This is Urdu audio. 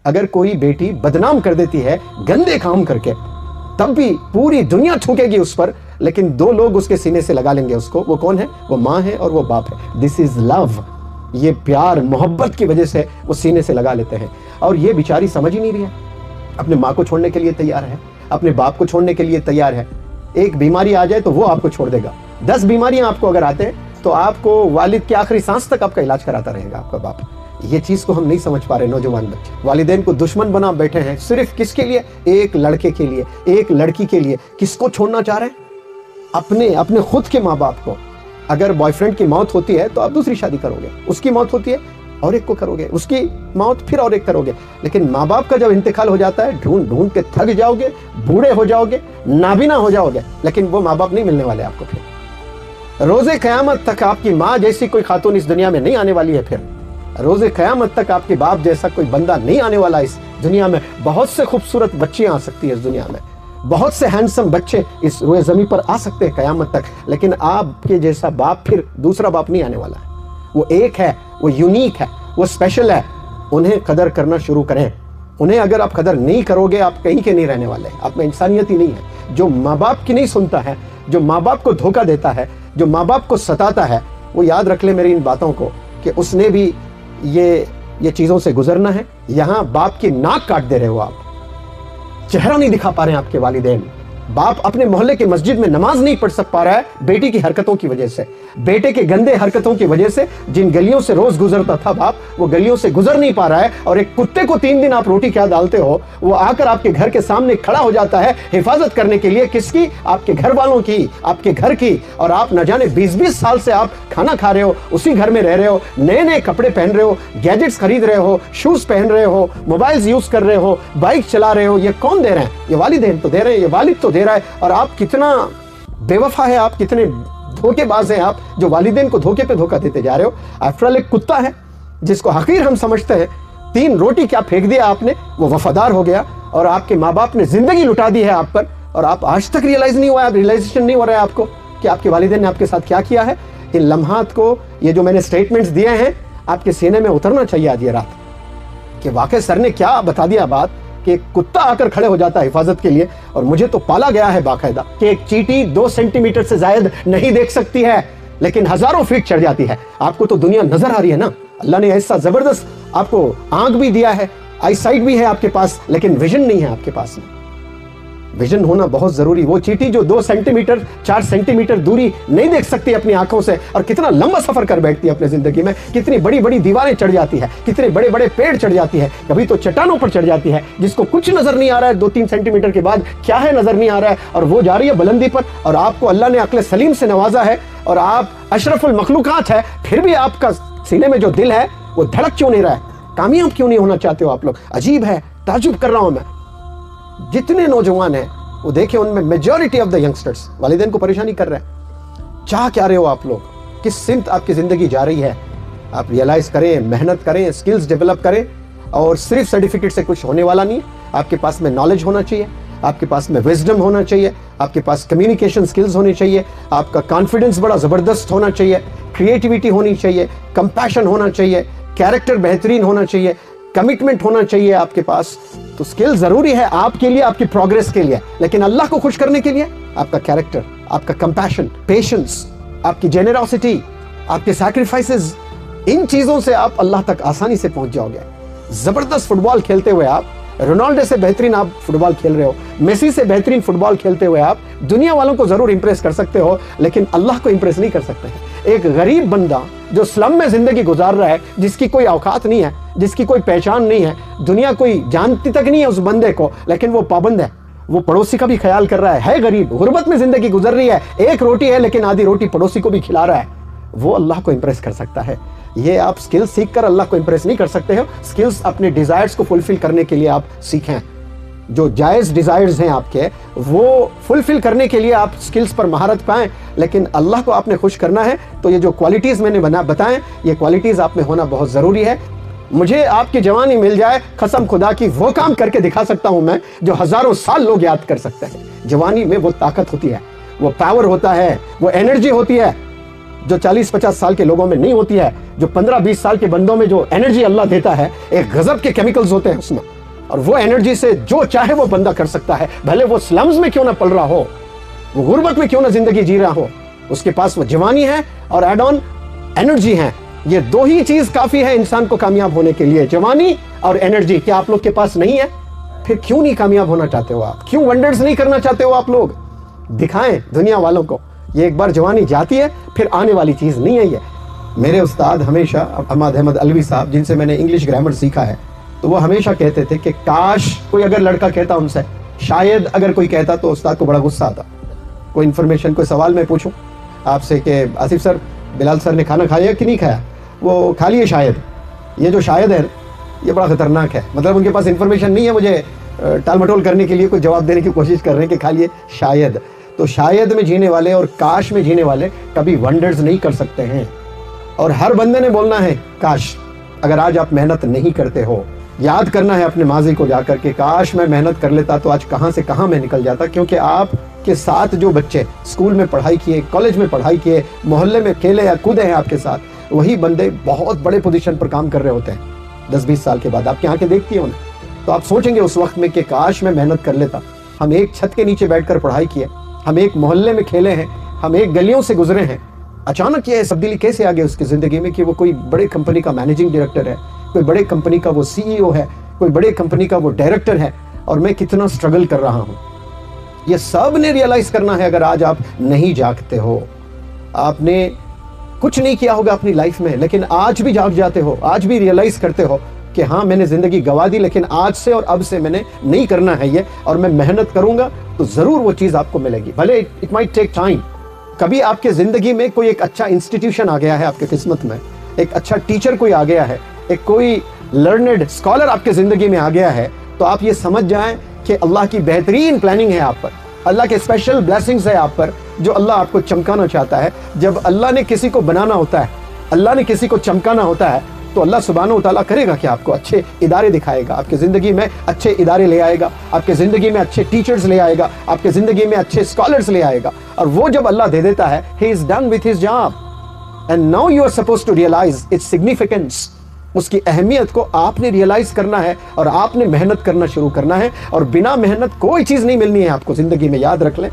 اگر کوئی بیٹی بدنام کر دیتی ہے گندے کام کر کے, تب بھی پوری دنیا تھوکے گی اس پر, لیکن دو لوگ اس کے سینے سے لگا لیں گے اس کو. وہ کون ہے؟ وہ ماں ہے اور وہ باپ ہے. دس از لو. یہ پیار محبت کی وجہ سے وہ سینے سے لگا لیتے ہیں. اور یہ بیچاری سمجھ ہی نہیں رہی ہے, اپنے ماں کو چھوڑنے کے لیے تیار ہے, اپنے باپ کو چھوڑنے کے لیے تیار ہے. ایک بیماری آ جائے تو وہ آپ کو چھوڑ دے گا. 10 بیماریاں آپ کو اگر آتے ہیں تو آپ کو والد کی آخری سانس تک آپ کا علاج کراتا رہے گا آپ کا باپ. یہ چیز کو ہم نہیں سمجھ پا رہے نوجوان بچے. والدین کو دشمن بنا بیٹھے ہیں صرف کس کے لیے؟ ایک لڑکے کے لیے, ایک لڑکی کے لیے. کس کو چھوڑنا چاہ رہے ہیں؟ اپنے خود کے ماں باپ کو. اگر بوائے فرینڈ کی موت ہوتی ہے تو آپ دوسری شادی کرو گے, اس کی موت ہوتی ہے اور ایک کو کرو گے, اس کی موت پھر اور ایک کرو گے. لیکن ماں باپ کا جب انتقال ہو جاتا ہے ڈھونڈ ڈھونڈ کے تھک جاؤ گے, بوڑھے ہو جاؤ گے, نابینا ہو جاؤ گے, لیکن وہ ماں باپ نہیں ملنے والے آپ کو. پھر روز قیامت تک آپ کی ماں جیسی کوئی خاتون اس دنیا میں نہیں آنے والی ہے. پھر روز قیامت تک آپ کے باپ جیسا کوئی بندہ نہیں آنے والا اس دنیا میں. بہت سے خوبصورت بچیاں آ سکتی ہیں اس دنیا میں, بہت سے ہینڈسم بچے اس روئے زمین پر آ سکتے ہیں قیامت تک, لیکن آپ کے جیسا باپ پھر دوسرا باپ نہیں آنے والا ہے. وہ ایک ہے, وہ یونیک ہے, وہ اسپیشل ہے. انہیں قدر کرنا شروع کریں. انہیں اگر آپ قدر نہیں کرو گے آپ کہیں کے نہیں رہنے والے. آپ میں انسانیت ہی نہیں ہے. جو ماں باپ کی نہیں سنتا ہے, جو ماں باپ کو دھوکہ دیتا ہے, جو ماں باپ کو ستاتا ہے, وہ یاد رکھ لے میری ان باتوں کو کہ اس نے بھی یہ چیزوں سے گزرنا ہے. یہاں باپ کی ناک کاٹ دے رہے ہو آپ, چہرہ نہیں دکھا پا رہے ہیں آپ کے والدین. باپ اپنے محلے کی مسجد میں نماز نہیں پڑھ سک پا رہا ہے بیٹی کی حرکتوں کی وجہ سے, بیٹے کے گندے حرکتوں کی وجہ سے. جن گلیوں سے روز گزرتا تھا باپ, وہ گلیوں سے گزر نہیں پا رہا ہے. اور ایک کتے کو 3 دن آپ روٹی کیا ڈالتے ہو, وہ آ کر آپ کے گھر کے سامنے کھڑا ہو جاتا ہے حفاظت کرنے کے لیے. کس کی؟ آپ کے گھر والوں کی, آپ کے گھر کی. اور آپ نہ جانے 20-20 سال سے آپ کھانا کھا رہے ہو, اسی گھر میں رہ رہے ہو, نئے نئے کپڑے پہن رہے ہو, گیجٹس خرید رہے ہو, شوز پہن رہے ہو, موبائلز یوز کر رہے ہو, بائک چلا رہے ہو. یہ کون دے رہے ہیں؟ یہ والدین تو دے رہے ہیں, یہ والد تو دے رہا ہے. اور آپ کتنا بے وفا ہے, آپ کتنے دھوکے باز ہیں آپ, جو والدین کو دھوکے پہ دھوکہ دیتے جا رہے ہو. آفٹر آل ایک کتا ہے جس کو حقیر ہم سمجھتے ہیں, 3 روٹی کیا پھینک دیا آپ نے, وہ وفادار ہو گیا. اور آپ کے ماں باپ نے زندگی لٹا دی ہے آپ پر, اور آپ آج تک ریئلائزیشن نہیں ہو رہا ہے آپ کو کہ آپ کے والدین نے آپ کے ساتھ کیا کیا ہے. ان لمحات کو, یہ جو میں نے سٹیٹمنٹس دیے ہیں, آپ کے سینے میں اترنا چاہیے آج یہ رات کہ واقعی سر نے کیا بتا دیا بات کہ ایک کتا آ کر کھڑے ہو جاتا ہے حفاظت کے لیے. اور مجھے تو پالا گیا ہے باقاعدہ کہ ایک چیٹی 2 سینٹی میٹر سے زائد نہیں دیکھ سکتی ہے, لیکن ہزاروں فیٹ چڑھ جاتی ہے. آپ کو تو دنیا نظر آ رہی ہے نا, اللہ نے ایسا زبردست آپ کو آنکھ بھی دیا ہے, آئی سائٹ بھی ہے آپ کے پاس, لیکن ویژن نہیں ہے آپ کے پاس میں. ویژن ہونا بہت ضروری. وہ چیٹی جو 2 سینٹی میٹر 4 سینٹی میٹر دوری نہیں دیکھ سکتی اپنی آنکھوں سے, اور کتنا لمبا سفر کر بیٹھتی ہے اپنے زندگی میں, کتنی بڑی بڑی دیواریں چڑھ جاتی ہے, کتنے بڑے بڑے پیڑ چڑھ جاتی ہے, کبھی تو چٹانوں پر چڑھ جاتی ہے جس کو کچھ نظر نہیں آ رہا ہے. 2-3 سینٹی میٹر کے بعد کیا ہے نظر نہیں آ رہا ہے, اور وہ جا رہی ہے بلندی پر. اور آپ کو اللہ نے عقل سلیم سے نوازا ہے, اور آپ اشرف المخلوقات ہے, پھر بھی آپ کا سینے میں جو دل ہے وہ دھڑک کیوں نہیں رہا ہے؟ کامیاب کیوں نہیں ہونا چاہتے ہو آپ لوگ؟ عجیب ہے, تعجب کر رہا ہوں میں. جتنے نوجوان ہیں وہ دیکھیں, ان میں میجورٹی آف دا ینگسٹرز والدین کو پریشانی کر رہے ہیں. چاہ کیا رہے ہو آپ لوگ؟ کس سمت آپ کی زندگی جا رہی ہے؟ آپ ریئلائز کریں, محنت کریں, سکلز ڈیولپ کریں. اور صرف سرٹیفکیٹ سے کچھ ہونے والا نہیں ہے. آپ کے پاس میں نالج ہونا چاہیے, آپ کے پاس میں وزڈم ہونا چاہیے, آپ کے پاس کمیونیکیشن سکلز ہونی چاہیے, آپ کا کانفیڈنس بڑا زبردست ہونا چاہیے, کریٹیویٹی ہونی چاہیے, کمپیشن ہونا چاہیے, کیریکٹر بہترین ہونا چاہیے, کمٹمنٹ ہونا چاہیے آپ کے پاس. تو سکل ضروری ہے آپ کے لیے, آپ کی پروگریس کے لیے, لیکن اللہ کو خوش کرنے کے لیے آپ کا کیریکٹر, آپ کا کمپیشن, پیشنس, آپ کی جنراسٹی, آپ کے سیکریفائسز, ان چیزوں سے آپ اللہ تک آسانی سے پہنچ جاؤ گے. زبردست فٹ بال کھیلتے ہوئے آپ, رونالڈو سے بہترین آپ فٹ بال کھیل رہے ہو, میسی سے بہترین فٹ بال کھیلتے ہوئے آپ دنیا والوں کو ضرور امپریس کر سکتے ہو, لیکن اللہ کو امپریس نہیں کر سکتے ہیں. ایک غریب بندہ جو سلم میں زندگی گزار رہا ہے, جس کی کوئی اوقات نہیں ہے, جس کی کوئی پہچان نہیں ہے, دنیا کوئی جانتی تک نہیں ہے اس بندے کو, لیکن وہ پابند ہے, وہ پڑوسی کا بھی خیال کر رہا ہے غریب, غربت میں زندگی گزر رہی ہے, ایک روٹی ہے لیکن آدھی روٹی پڑوسی کو بھی کھلا رہا ہے, وہ اللہ کو امپریس کر سکتا ہے. یہ آپ سکل سیکھ کر اللہ کو امپریس نہیں کر سکتے ہو. سکلز اپنے ڈیزائرز کو فلفل کرنے کے لیے آپ سیکھیں. جو جائز ڈیزائرز ہیں آپ کے, وہ فلفل کرنے کے لیے آپ سکلز پر مہارت پائیں. لیکن اللہ کو آپ نے خوش کرنا ہے تو یہ جو کوالٹیز میں نے بتائیں, یہ کوالٹیز آپ میں ہونا بہت ضروری ہے. مجھے آپ کی جوانی مل جائے, قسم خدا کی وہ کام کر کے دکھا سکتا ہوں میں جو ہزاروں سال لوگ یاد کر سکتے ہیں. جوانی میں وہ طاقت ہوتی ہے, وہ پاور ہوتا ہے, وہ انرجی ہوتی ہے. جو 40-50 سال کے لوگوں میں نہیں ہوتی ہے, جو 15-20 سال کے بندوں میں جو انرجی اللہ دیتا ہے, ایک غضب کے کیمیکلز ہوتے ہیں اس میں, اور وہ انرجی سے جو چاہے وہ بندہ کر سکتا ہے, بھلے وہ سلمز میں کیوں نہ پل رہا ہو, وہ غربت میں کیوں نہ زندگی جی رہا ہو, اس کے پاس وہ جوانی ہے اور ایڈ آن انرجی ہے. یہ دو ہی چیز کافی ہے انسان کو کامیاب ہونے کے لیے, جوانی اور انرجی. کیا آپ لوگ کے پاس نہیں ہے؟ پھر کیوں نہیں کامیاب ہونا چاہتے ہو آپ؟ کیوں ونڈرز نہیں کرنا چاہتے ہو آپ لوگ؟ دکھائیں دنیا والوں کو, یہ ایک بار جوانی جاتی ہے پھر آنے والی چیز نہیں ہے یہ. میرے استاد ہمیشہ حماد احمد علوی صاحب, جن سے میں نے انگلش گرامر سیکھا ہے, تو وہ ہمیشہ کہتے تھے کہ کاش کوئی اگر لڑکا کہتا ان سے, شاید اگر کوئی کہتا, تو استاد کو بڑا غصہ آتا. کوئی انفارمیشن, کوئی سوال میں پوچھوں آپ سے کہ آصف سر, بلال سر نے کھانا کھایا کہ نہیں کھایا, وہ کھا لیے شاید. یہ جو شاید ہے یہ بڑا خطرناک ہے. مطلب ان کے پاس انفارمیشن نہیں ہے, مجھے ٹال مٹول کرنے کے لیے کوئی جواب دینے کی کوشش کر رہے ہیں کہ کھا لیے شاید. تو شاید میں جینے والے اور کاش میں جینے والے کبھی ونڈرز نہیں کر سکتے ہیں. اور ہر بندے نے بولنا ہے کاش. اگر آج آپ محنت نہیں کرتے ہو, یاد کرنا ہے اپنے ماضی کو جا کر کہ کاش میں محنت کر لیتا تو آج کہاں سے کہاں میں نکل جاتا. کیونکہ آپ کے ساتھ جو بچے اسکول میں پڑھائی کیے, کالج میں پڑھائی کیے, محلے میں کھیلے یا کودے ہیں آپ کے ساتھ, وہی بندے بہت بڑے پوزیشن پر کام کر رہے ہوتے ہیں 10-20 سال کے بعد. آپ کی آنکھیں دیکھتی ہیں انہیں, تو آپ سوچیں گے اس وقت میں کہ کاش میں محنت کر لیتا. ہم ایک چھت کے نیچے بیٹھ کر پڑھائی کیے, ہم ایک محلے میں کھیلے ہیں, ہم ایک گلیوں سے گزرے ہیں. اچانک یہ تبدیلی کیسے آ گئی اس کی زندگی میں کہ وہ کوئی بڑے کمپنی کا مینیجنگ ڈائریکٹر ہے, کوئی بڑے کمپنی کا وہ CEO ہے, کوئی بڑے کمپنی کا وہ ڈائریکٹر ہے, اور میں کتنا سٹرگل کر رہا ہوں. یہ سب نے ریئلائز کرنا ہے. اگر آج آپ نہیں جاگتے ہو, آپ نے کچھ نہیں کیا ہوگا اپنی لائف میں, لیکن آج بھی جاگ جاتے ہو, آج بھی ریئلائز کرتے ہو کہ ہاں میں نے زندگی گوا دی, لیکن آج سے اور اب سے میں نے نہیں کرنا ہے یہ, اور میں محنت کروں گا تو ضرور وہ چیز آپ کو ملے گی. بھلے اٹ مائٹ ٹیک ٹائم. کبھی آپ کے زندگی میں کوئی ایک اچھا انسٹیٹیوشن آ گیا ہے آپ کے قسمت میں, ایک اچھا ٹیچر کوئی آ گیا ہے, ایک کوئی لرنڈ اسکالر آپ کے زندگی میں آ گیا ہے, تو آپ یہ سمجھ جائیں کہ اللہ کی بہترین پلاننگ ہے آپ پر, اللہ کے اسپیشل بلیسنگز ہے آپ پر, جو اللہ آپ کو چمکانا چاہتا ہے. جب اللہ نے کسی کو بنانا ہوتا ہے, اللہ نے کسی کو چمکانا ہوتا ہے, تو اللہ سبحانہ و تعالیٰ کرے گا کہ آپ کو اچھے ادارے دکھائے گا, آپ کے زندگی میں اچھے ادارے لے آئے گا, آپ کے زندگی میں اچھے ٹیچرز لے آئے گا, آپ کے زندگی میں اچھے اسکالرز لے آئے گا. اور وہ جب اللہ دے دیتا ہے, he is done with his job and now you are supposed to realize its significance. اس کی اہمیت کو آپ نے ریئلائز کرنا ہے اور آپ نے محنت کرنا شروع کرنا ہے, اور بنا محنت کوئی چیز نہیں ملنی ہے آپ کو زندگی میں, یاد رکھ لیں.